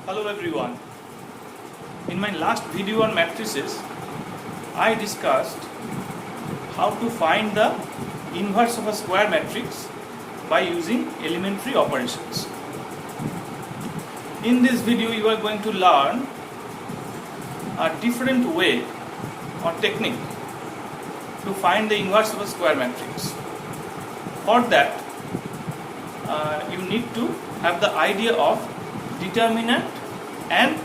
Hello everyone. In my last video on matrices, I discussed how to find the inverse of a square matrix by using elementary operations. In this video, you are going to learn a different way or technique to find the inverse of a square matrix. For that, you need to have the idea of determinant and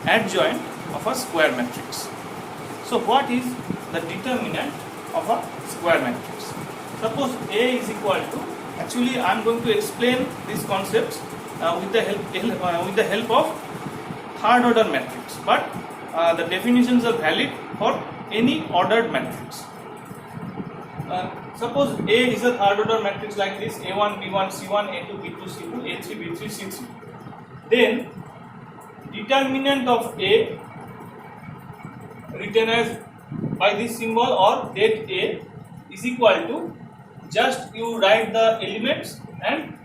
adjoint of a square matrix. So what is the determinant of a square matrix? Suppose A is equal to, actually I am going to explain these concepts with the help of third order matrix, but the definitions are valid for any ordered matrix. Suppose A is a third order matrix like this: A1, B1, C1, A2, B2, C2, A3, B3, C3. Then determinant of A written as by this symbol or det A is equal to, just you write the elements and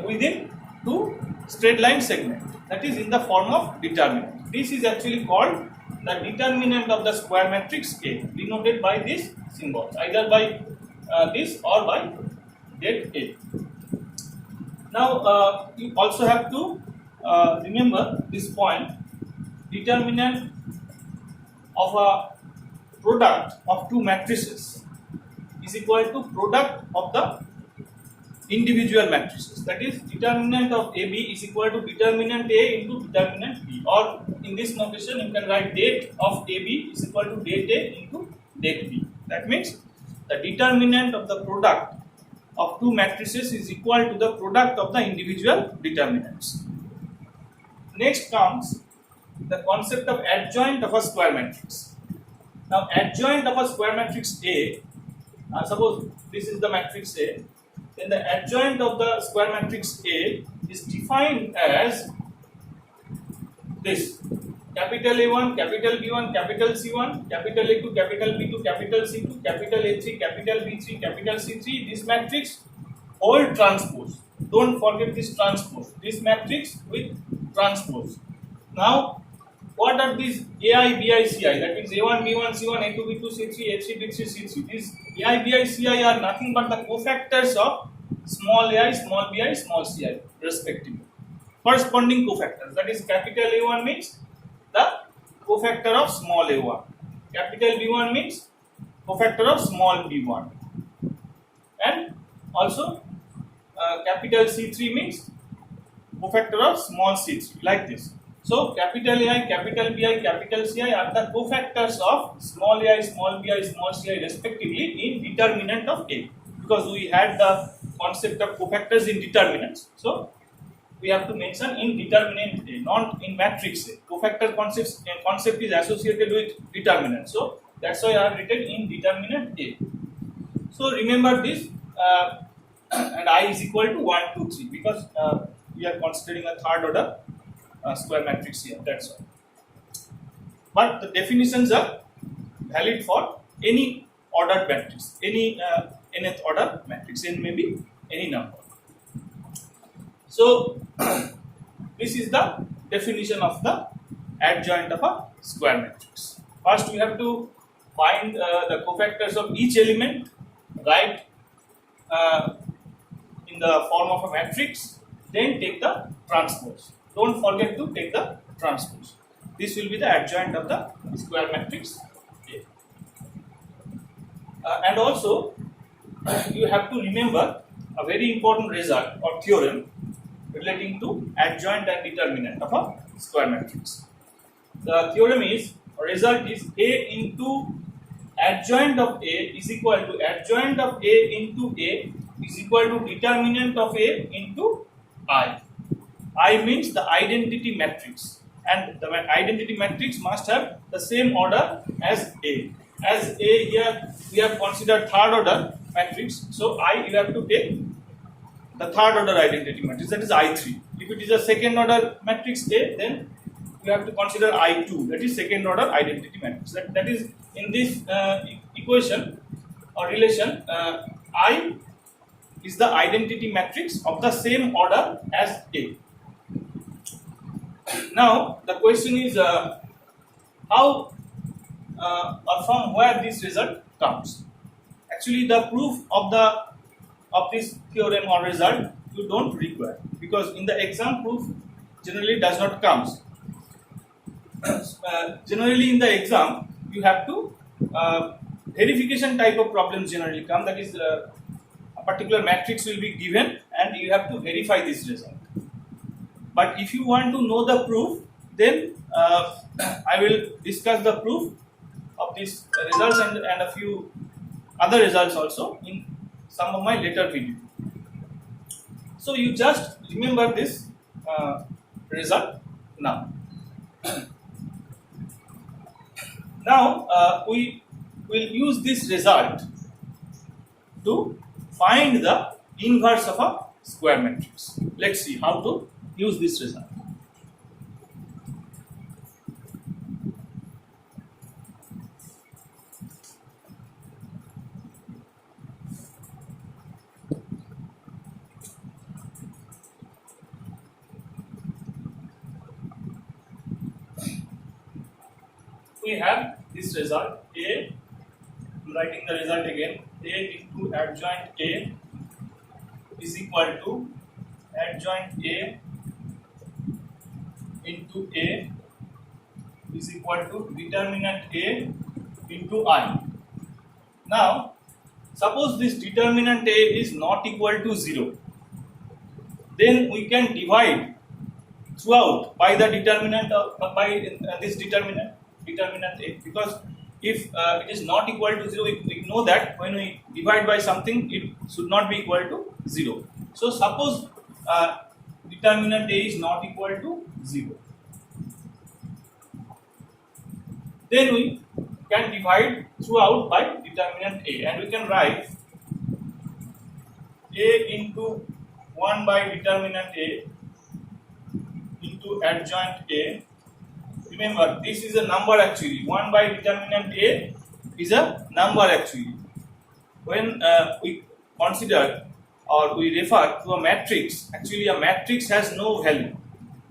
within two straight line segment, that is in the form of determinant. This is actually called the determinant of the square matrix A, denoted by this symbol, either by this or by det A. Now you also have to remember this point: determinant of a product of two matrices is equal to product of the individual matrices. That is, determinant of AB is equal to determinant A into determinant B, or in this notation you can write det of AB is equal to det A into det B. That means the determinant of the product of two matrices is equal to the product of the individual determinants. Next comes the concept of adjoint of a square matrix. Now, adjoint of a square matrix A, suppose this is the matrix A, then the adjoint of the square matrix A is defined as this: capital A1, capital B1, capital C1, capital A2, capital B2, capital C2, capital A3, capital B3, capital C3. This matrix whole transpose. Don't forget this transpose. This matrix with transpose. Now, what are these AI, BI, CI? That means A1, B1, C1, A2, B2, C3, A3, B3, C3. These AI, BI, CI are nothing but the cofactors of small ai, small bi, small ci, respectively. Corresponding cofactors. That is, capital A1 means the cofactor of small a1. Capital B1 means cofactor of small b1. And also capital C3 means cofactor of small c3, like this. So capital AI, capital BI, capital CI are the cofactors of small ai, small bi, small ci, respectively, in determinant of A. Because we had the concept of cofactors in determinants, so we have to mention in determinant A, not in matrix A. Cofactor concept is associated with determinant, so that's why I have written in determinant A. So remember this, and I is equal to 1, 2, 3, because we are considering a third order square matrix here, that's all. But the definitions are valid for any ordered matrix, any nth order matrix, n may be any number. So this is the definition of the adjoint of a square matrix. First we have to find the cofactors of each element, write in the form of a matrix, then take the transpose. Don't forget to take the transpose. This will be the adjoint of the square matrix A. And also you have to remember a very important result or theorem relating to adjoint and determinant of a square matrix. The theorem is, or result is, A into adjoint of A is equal to adjoint of A into A is equal to determinant of A into I. I means the identity matrix, and the identity matrix must have the same order as A. As A here we have considered third order matrix, so I, you have to take the third order identity matrix, that is I3. If it is a second order matrix A, then you have to consider I2, that is second order identity matrix. That is, in this equation or relation, I is the identity matrix of the same order as A. Now the question is how or from where this result comes. Actually, the proof of this theorem or result you don't require, because in the exam proof generally does not comes. Generally in the exam you have to verification type of problems generally come, that is a particular matrix will be given and you have to verify this result. But if you want to know the proof, then I will discuss the proof of these results and a few other results also in some of my later video. So you just remember this result now. Now we will use this result to find the inverse of a square matrix. Let's see how to use this result. We have this result A. I'm writing the result again. A into adjoint A is equal to adjoint A into A is equal to determinant A into I. Now, suppose this determinant A is not equal to 0, then we can divide throughout by the determinant of this determinant A, because if it is not equal to 0, we know that when we divide by something it should not be equal to 0. So suppose determinant A is not equal to 0, then we can divide throughout by determinant A, and we can write A into 1 by determinant A into adjoint A. Remember, this is a number actually. 1 by determinant A is a number actually. When we consider or we refer to a matrix, actually a matrix has no value.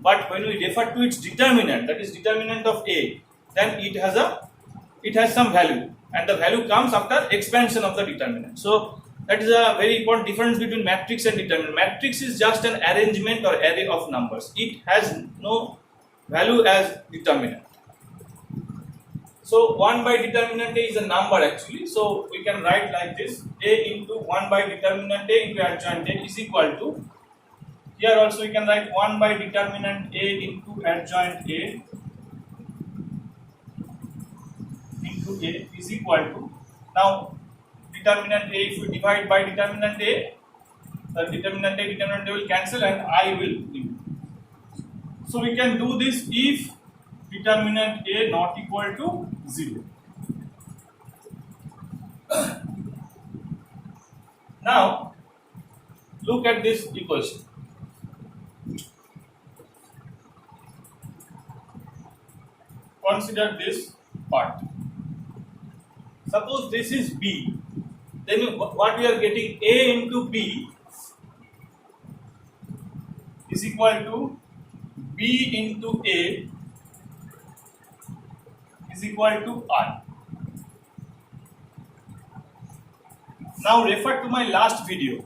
But when we refer to its determinant, that is determinant of A, then it has some value, and the value comes after expansion of the determinant. So that is a very important difference between matrix and determinant. Matrix is just an arrangement or array of numbers. It has no value as determinant. So 1 by determinant A is a number actually. So we can write like this: A into 1 by determinant A into adjoint A is equal to, here also we can write 1 by determinant A into adjoint A into A is equal to, now determinant A, if we divide by determinant A, the determinant A will cancel and I will remove. So we can do this if determinant A not equal to 0. Now look at this equation. Consider this part. Suppose this is B, then what we are getting, A into B is equal to B into A is equal to I. Now refer to my last video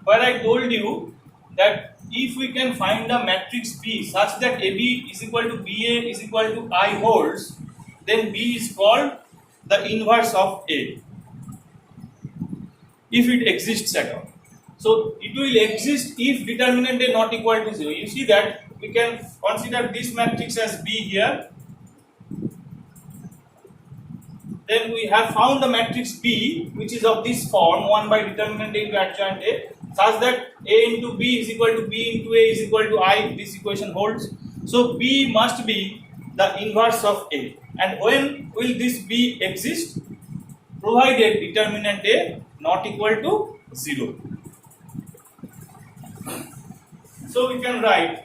where I told you that if we can find the matrix B such that AB is equal to BA is equal to I holds, then B is called the inverse of A, if it exists at all. So it will exist if determinant A not equal to 0. You see that we can consider this matrix as B here. Then we have found the matrix B, which is of this form, 1 by determinant A into adjoint A, such that A into B is equal to B into A is equal to I. This equation holds. So B must be the inverse of A. And when will this B exist? Provided determinant A not equal to 0. So we can write,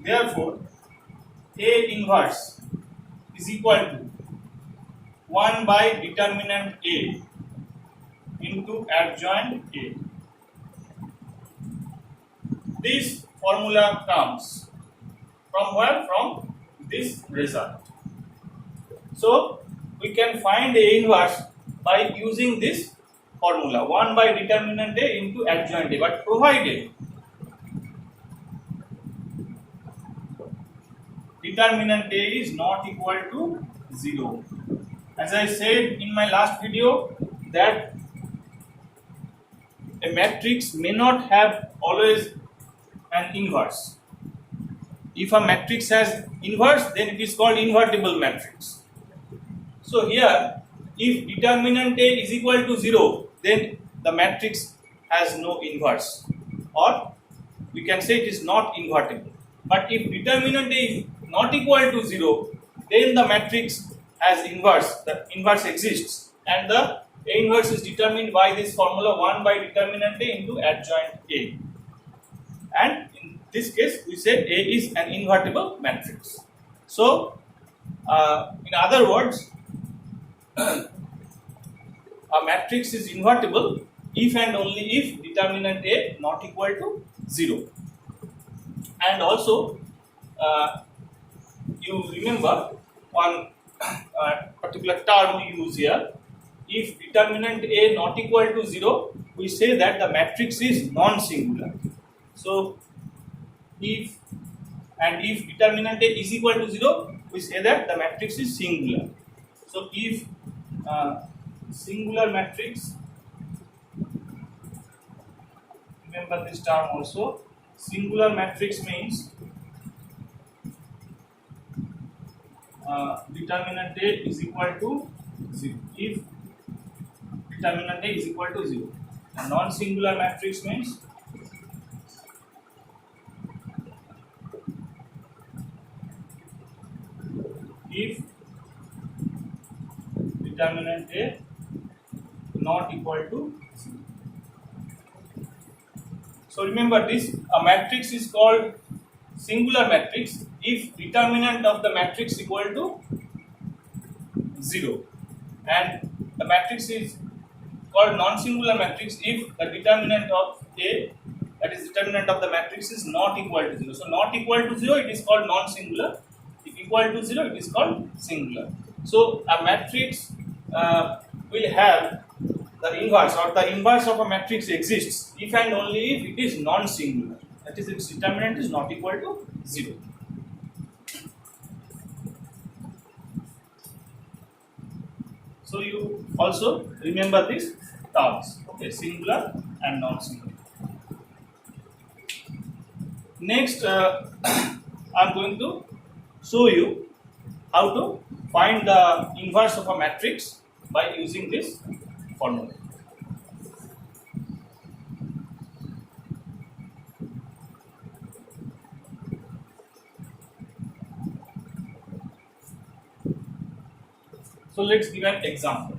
therefore A inverse is equal to 1 by determinant A into adjoint A. This formula comes From where? From this result. So we can find A inverse by using this formula, 1 by determinant A into adjoint A, but provided determinant A is not equal to 0. As I said in my last video, that a matrix may not have always an inverse. If a matrix has inverse, then it is called invertible matrix. So here, if determinant A is equal to 0, then the matrix has no inverse, or we can say it is not invertible. But if determinant A is not equal to 0, then the matrix has inverse, the inverse exists, and the A inverse is determined by this formula, 1 by determinant A into adjoint A. And in this case, we say A is an invertible matrix. So, in other words, a matrix is invertible if and only if determinant A not equal to 0. And also, you remember one particular term we use here. If determinant A not equal to 0, we say that the matrix is non-singular. So, if determinant A is equal to 0, we say that the matrix is singular. So, if singular matrix, remember this term also, singular matrix means determinant A is equal to 0. If determinant A is equal to 0. And non-singular matrix means if determinant A not equal to 0. So remember this, a matrix is called singular matrix if determinant of the matrix equal to 0, and the matrix is called non-singular matrix if the determinant of A, that is determinant of the matrix, is not equal to 0. So not equal to 0, it is called non-singular. If equal to 0, it is called singular. So a matrix will have the inverse, or the inverse of a matrix exists if and only if it is non-singular. That is, its determinant is not equal to 0. So you also remember these terms, okay, singular and non-singular. Next, I am going to show you how to find the inverse of a matrix by using this formula. So let's give an example.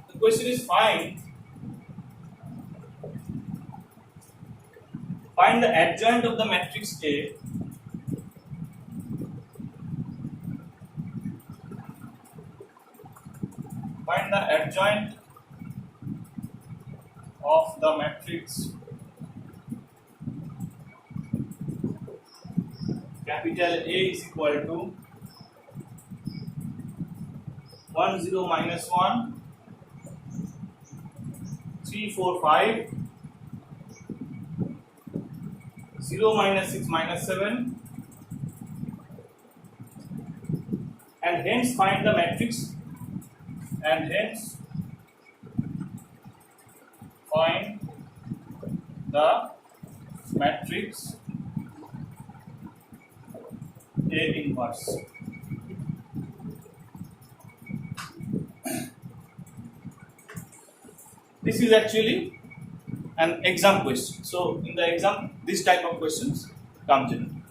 The question is find the adjoint of the matrix A of the matrix capital A is equal to 1 0 minus 1 3 4 5 0 minus 6 minus 7, and hence find the matrix, and hence find the matrix A inverse. This is actually an exam question. So in the exam, this type of questions comes in.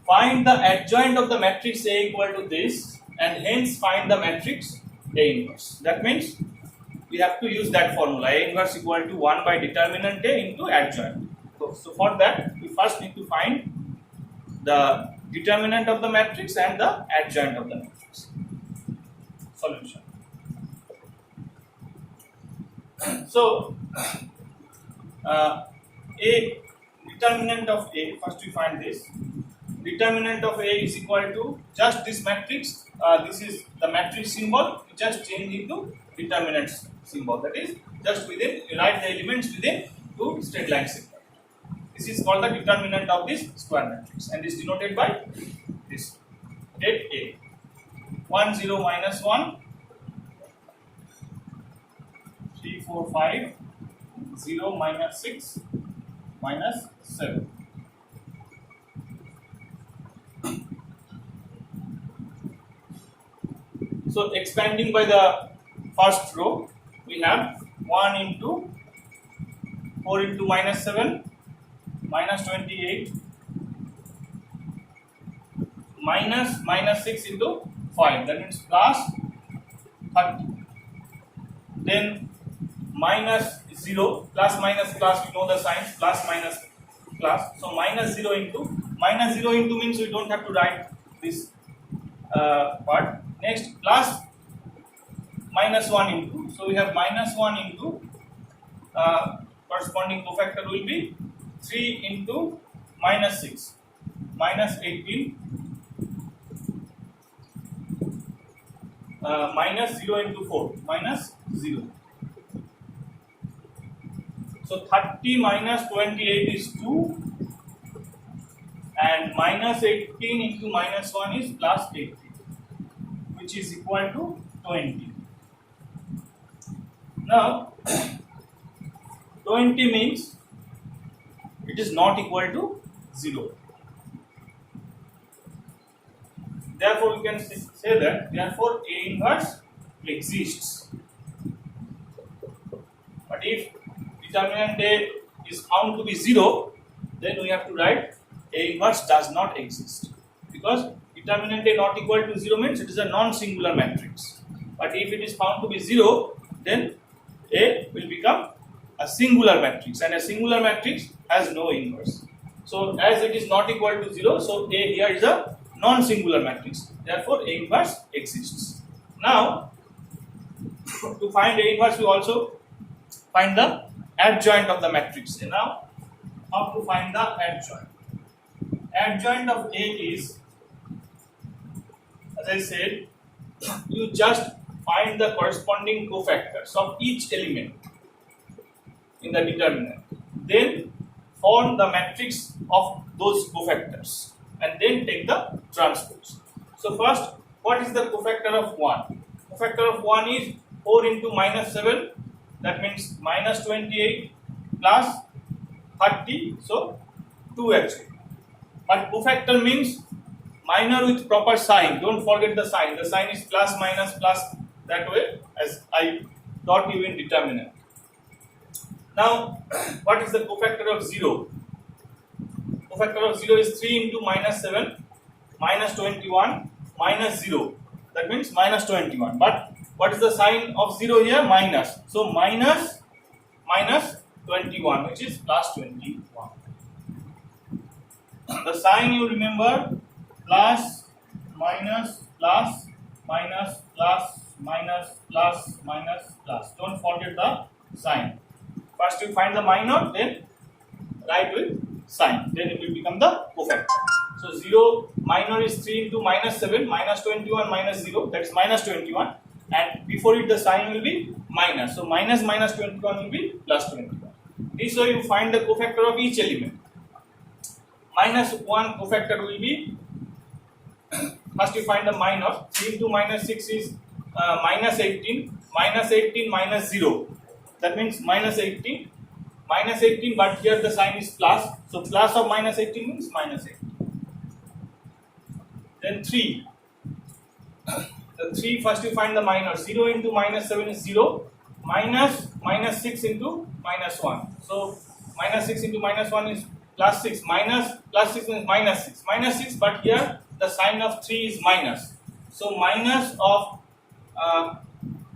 Find the adjoint of the matrix A equal to this, and hence find the matrix A inverse. That means we have to use that formula, A inverse equal to 1 by determinant A into adjoint. So for that, we first need to find the determinant of the matrix and the adjoint of the matrix. Solution. So a determinant of A, first we find this. Determinant of A is equal to just this matrix. This is the matrix symbol. You just change into determinant symbol. That is just within, you write the elements within two straight line symbol. This is called the determinant of this square matrix and is denoted by this. Get A. 1 0 minus 1, 3 4 5, 0 minus 6 minus 7. So expanding by the first row, we have 1 into 4 into minus 7 minus 28 minus 6 into 5, that means plus 30. Then minus 0, plus minus plus, we know the signs, plus minus plus. So minus 0 into means we don't have to write this part. Next plus minus 1 into, so we have minus 1 into corresponding cofactor will be 3 into minus 6 minus 18 minus 0 into 4 minus 0. So 30 minus 28 is 2 and minus 18 into minus 1 is plus 18, which is equal to 20. Now 20 means it is not equal to 0. Therefore, we can say that therefore A inverse exists. But if determinant A is found to be 0, then we have to write A inverse does not exist, because determinant A not equal to 0 means it is a non-singular matrix. But if it is found to be 0, then A will become a singular matrix, and a singular matrix has no inverse. So as it is not equal to 0, so A here is a non-singular matrix. Therefore A inverse exists. Now to find A inverse, we also find the adjoint of the matrix. And now how to find the adjoint? Adjoint of A is, as I said, you just find the corresponding cofactors of each element in the determinant, then form the matrix of those cofactors and then take the transpose. So first, what is the cofactor of 1? Cofactor of 1 is 4 into minus 7, that means minus 28 plus 30, so 2 actually. But cofactor means minor with proper sign. Don't forget the sign. The sign is plus minus plus, that way as I taught you in determinant. Now what is the cofactor of 0? Cofactor of 0 is 3 into minus 7 minus 21 minus 0, that means minus 21. But what is the sign of 0 here? Minus. So minus 21, which is plus 21. The sign you remember, plus minus plus minus plus minus plus minus plus. Don't forget the sign. First you find the minor, then write with sign, then it will become the cofactor. So 0 minor is 3 into minus 7 minus 21 minus 0, that is minus 21, and before it the sign will be minus. So minus 21 will be plus 21. This way you find the cofactor of each element. Minus 1 cofactor will be, first you find the minor. 3 into minus 6 is minus 18, minus 18 minus 0, that means minus 18, but here the sign is plus, so plus of minus 18 means minus 18. Then 3, the 3, first you find the minor. 0 into minus 7 is 0, minus 6 into minus 1, so minus 6 into minus 1 is plus 6, plus 6 means minus 6, but here the sign of 3 is minus, so minus of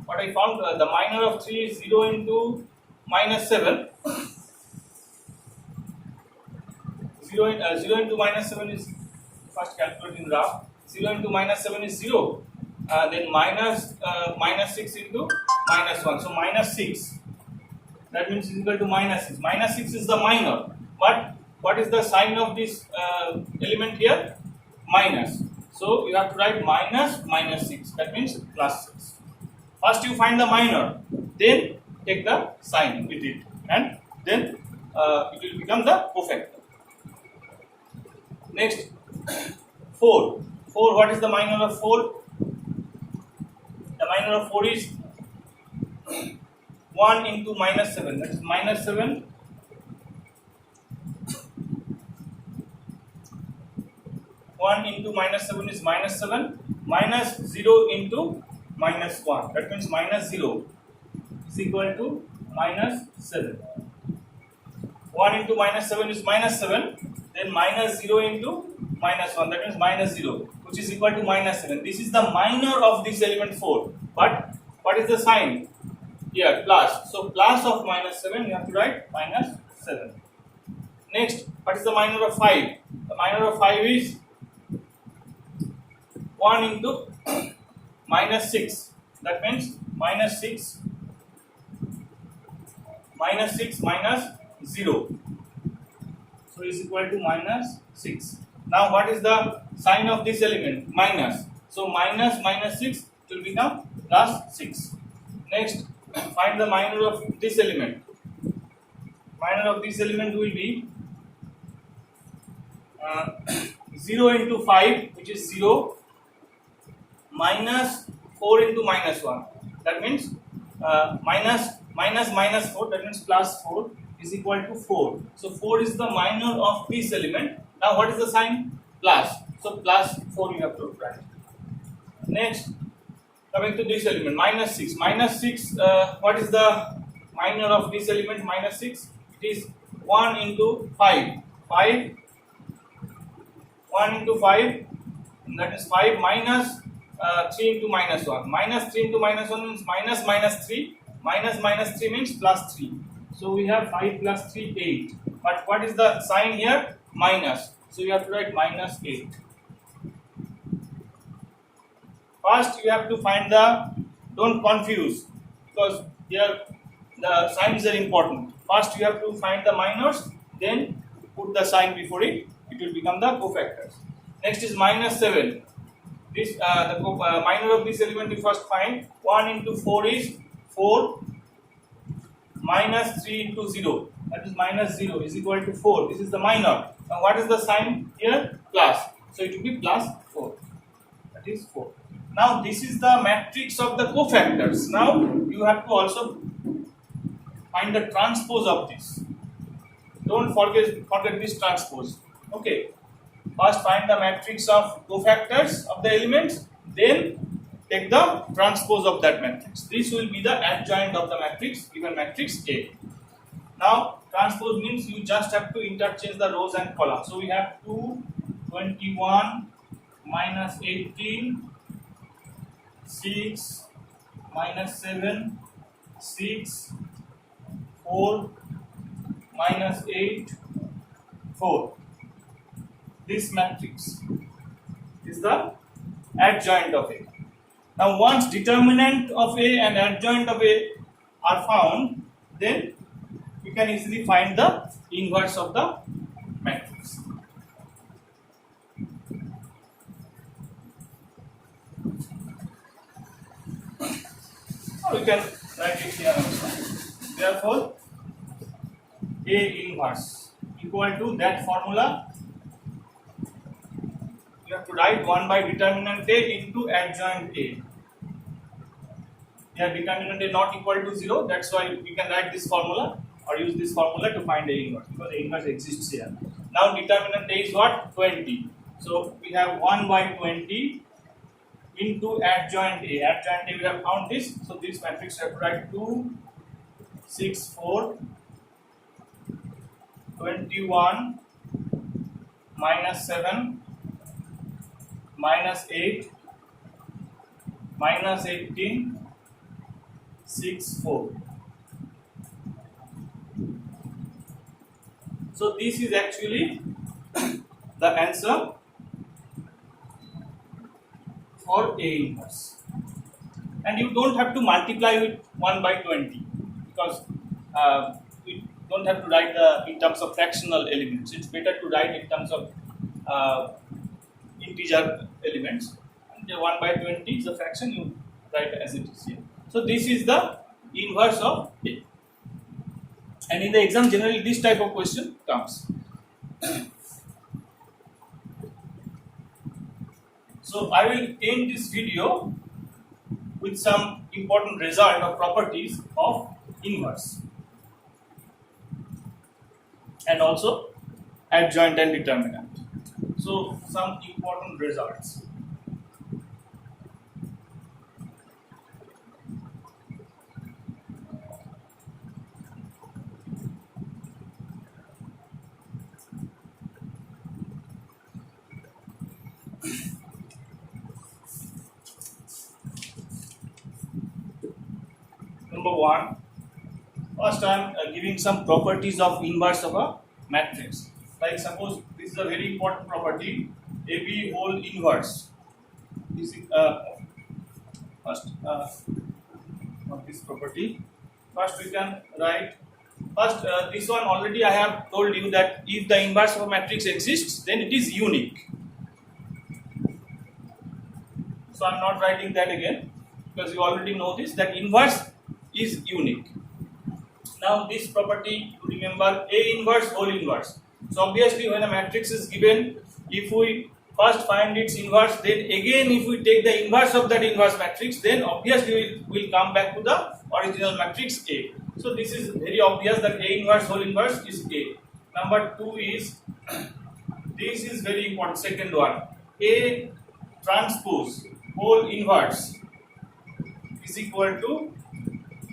what I found, the minor of 3 is 0 into minus 7. 0 into minus 7 is, first calculate in rough. 0 into minus 7 is 0. Then minus 6 into minus 1. So minus 6. that means is equal to minus 6. Minus 6 is the minor. But what is the sign of this element here? Minus. So you have to write minus 6. That means plus 6. First you find the minor, then take the sign with it, and then it will become the cofactor. Next, 4. 4. What is the minor of 4? The minor of 4 is 1 into minus 7. That is minus 7. 1 into minus 7 is minus 7. Minus 0 into minus 1. That means minus 0 is equal to minus 7. 1 into minus 7 is minus 7. Then minus 0 into minus 1. That means minus 0, which is equal to minus 7. This is the minor of this element 4. But what is the sign? Here, plus. So plus of minus 7, you have to write minus 7. Next, what is the minor of 5? The minor of 5 is 1 into minus 6. That means minus 6 minus 0. So is equal to minus 6. Now what is the sign of this element? Minus. So minus 6 will become plus 6. Next, find the minor of this element. Minor of this element will be 0 into 5, which is 0, minus 4 into minus 1. That means minus 4, that means plus 4 is equal to 4. So 4 is the minor of this element. Now what is the sign? Plus. So plus 4 you have to write. Next, coming to this element, minus 6. Minus 6, what is the minor of this element? Minus 6. It is 1 into 5. 1 into 5, that is 5 minus 3 into minus 1. Minus 3 into minus 1 means minus 3. Minus 3 means plus 3. So we have 5 plus 3, 8. But what is the sign here? Minus. So you have to write minus 8. First you have to find the, don't confuse, because here the signs are important. First you have to find the minors, then put the sign before it. It will become the cofactors. Next is minus 7. This the minor of this element you first find. 1 into 4 is 4. Minus 3 into 0, that is minus 0, is equal to 4. This is the minor. Now what is the sign here? Plus. So it will be plus 4. That is 4. Now this is the matrix of the cofactors. Now you have to also find the transpose of this. Don't forget this transpose. Okay. First find the matrix of cofactors of the elements, then take the transpose of that matrix. This will be the adjoint of the matrix, given matrix A. Now transpose means you just have to interchange the rows and columns. So we have 2, 21, minus 18, 6, minus 7, 6, 4, minus 8, 4. This matrix is the adjoint of A. Now once determinant of A and adjoint of A are found, then you can easily find the inverse of the matrix. Or we can write it here also. Therefore, A inverse equal to that formula. You have to write 1 by determinant A into adjoint A. Here determinant A not equal to 0, that's why we can write this formula or use this formula to find A inverse, because A inverse exists here. Now determinant A is what? 20. So we have 1 by 20 into adjoint A. Adjoint A we have found this. So this matrix we have to write 2, 6, 4, 21, minus 7, minus 8, minus 18, 6, 4. So this is actually the answer for A inverse. And you don't have to multiply with 1 by 20, because we don't have to write in terms of fractional elements. It's better to write in terms of integer elements. And 1 by 20 is a fraction, you write as it is here. So this is the inverse of A. And in the exam, generally this type of question comes. So I will end this video with some important result or properties of inverse and also adjoint and determinant. So some important results. Number one, first I am giving some properties of inverse of a matrix. Like suppose this is a very important property, AB whole inverse. This is first not this property. First we can write. First this one already I have told you that if the inverse of a matrix exists, then it is unique. So I am not writing that again because you already know this, that inverse is unique. Now this property, you remember A inverse whole inverse. So obviously when a matrix is given, if we first find its inverse, then again if we take the inverse of that inverse matrix, then obviously we will come back to the original matrix A. So this is very obvious that A inverse whole inverse is A. Number 2 is, this is very important, second one, A transpose whole inverse is equal to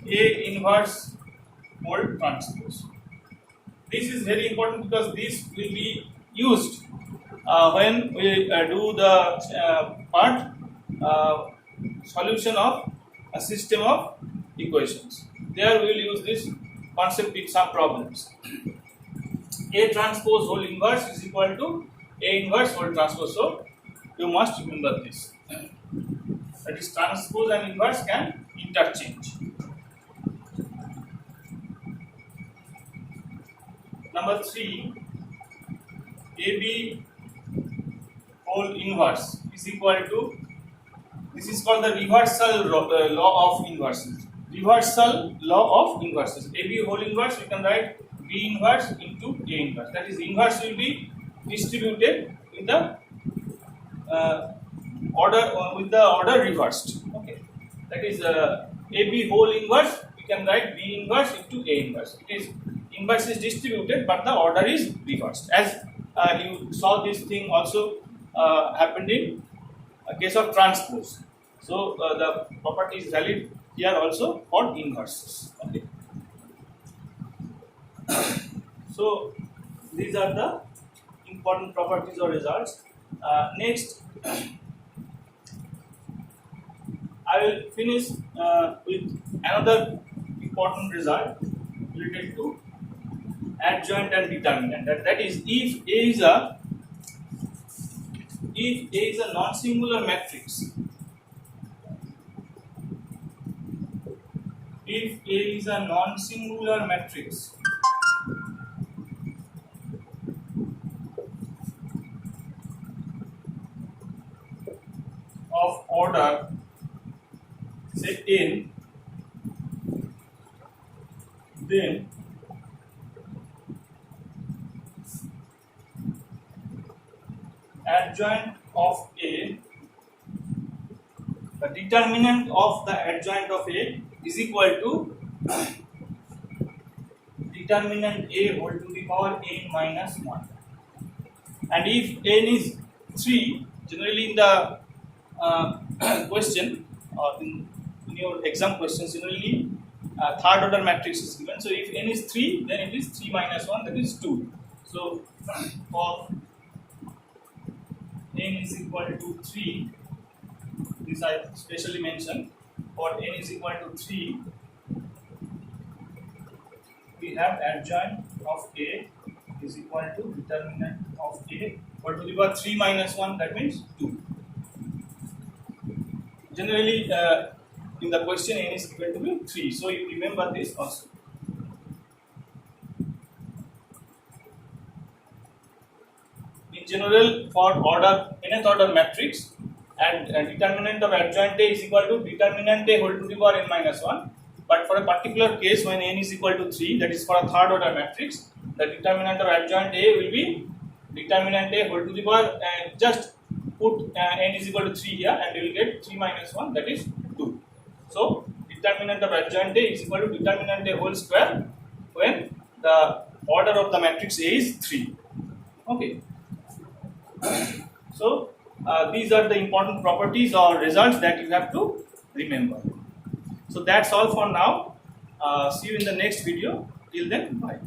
A inverse whole transpose. This is very important because this will be used when we do the solution of a system of equations. There we will use this concept in some problems. A transpose whole inverse is equal to A inverse whole transpose. So you must remember this. That is, transpose and inverse can interchange. Number 3, AB whole inverse is equal to, this is called the reversal law of inverses. Reversal law of inverses. AB whole inverse, we can write B inverse into A inverse. That is, inverse will be distributed in the order reversed. Okay, that is AB whole inverse. We can write B inverse into A inverse. It is, inverse is distributed, but the order is reversed. As you saw, this thing also happened in a case of transpose. So the property is valid here also for inverses. Okay. So these are the important properties or results. Next, I will finish with another important result related to adjoint and determinant. That is, if A is a non-singular matrix, if A is a non-singular matrix of order say n, then adjoint of A, the determinant of the adjoint of A is equal to determinant A whole to the power n minus 1. And if n is 3, generally in the question or in your exam questions, generally third order matrix is given. So if n is 3, then it is 3 minus 1, that is 2. So for n is equal to 3, this I specially mentioned, for n is equal to 3, we have adjoint of A is equal to determinant of A whole to the power 3 minus 1, that means 2. Generally in the question n is equal to be 3, so you remember this also. general for order nth order matrix, and determinant of adjoint A is equal to determinant A whole to the power n minus 1. But for a particular case when n is equal to 3, that is for a third order matrix, the determinant of adjoint A will be determinant A whole to the power, and just put n is equal to 3 here and you will get 3 minus 1, that is 2. So determinant of adjoint A is equal to determinant A whole square when the order of the matrix A is 3. Okay. So these are the important properties or results that you have to remember. So that's all for now. See you in the next video. Till then, bye.